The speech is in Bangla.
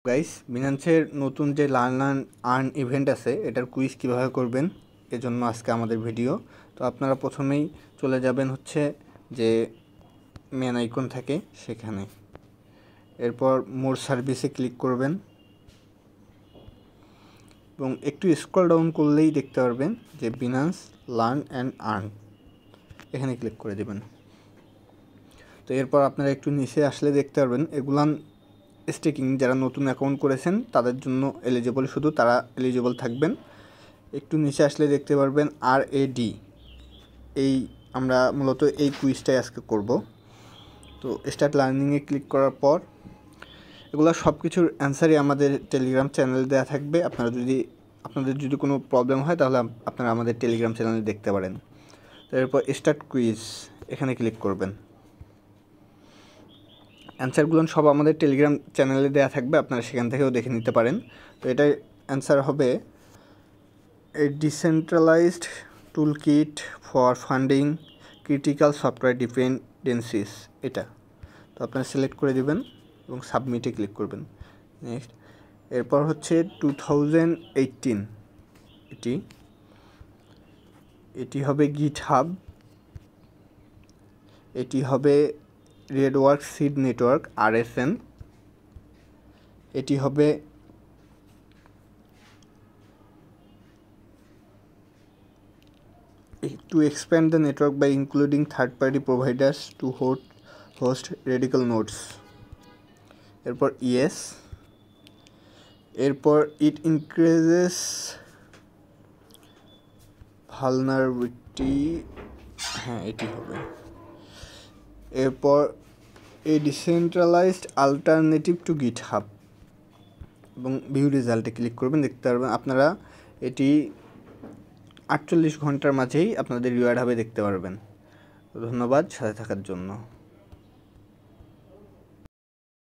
গাইস, বিনান্সের নতুন যে লার্ন আর্ন ইভেন্ট আছে এটার কুইজ কীভাবে করবেন এজন্য আজকে আমাদের ভিডিও। তো আপনারা প্রথমেই চলে যাবেন হচ্ছে যে মেন আইকন থাকে সেখানে, এরপর মোর সার্ভিসে ক্লিক করবেন এবং একটু স্ক্রল ডাউন করলেই দেখতে পারবেন যে বিনান্স লার্ন অ্যান্ড আর্ন, এখানে ক্লিক করে দেবেন। তো এরপর আপনারা একটু নিচে আসলে দেখতে পারবেন এগুলান স্টেকিং, যারা নতুন অ্যাকাউন্ট করেছেন তাদের জন্য এলিজিবল, শুধু তারা এলিজিবল থাকবেন। একটু নিচে আসলে দেখতে পারবেন RAD, এই আমরা মূলত এই কুইজটাই আজকে করব। তো স্টার্ট লার্নিংয়ে ক্লিক করার পর এগুলো সব কিছুর অ্যান্সারই আমাদের টেলিগ্রাম চ্যানেলে দেওয়া থাকবে। আপনাদের যদি কোনো প্রবলেম হয় তাহলে আপনারা আমাদের টেলিগ্রাম চ্যানেলে দেখতে পারেন। তো এরপর স্টার্ট কুইজ এখানে ক্লিক করবেন। অ্যান্সারগুলো সব আমাদের টেলিগ্রাম চ্যানেলে দেওয়া থাকবে, আপনারা সেখান থেকেও দেখে নিতে পারেন। তো এটার অ্যান্সার হবে a decentralised tool kit for funding critical software dependencies, এটা। তো আপনারা সিলেক্ট করে দেবেন এবং সাবমিটে ক্লিক করবেন। নেক্সট, এরপর হচ্ছে 2018, এটি হবে গিটহাব, এটি হবে রেডওয়ার্ক সিড নেটওয়ার্ক RSN, এটি হবে to expand the network by including third-party providers to host radical nodes. এরপর yes, এরপর it increases vulnerability, হ্যাঁ এটি হবে। এরপর a decentralized alternative to GitHub এবং ভিউ রেজাল্টে ক্লিক করবেন, দেখতে পারবেন আপনারা এটি 48 ঘন্টার মাঝেই আপনাদের রিওয়ার্ড হবে দেখতে পারবেন। ধন্যবাদ সাথে থাকার জন্য।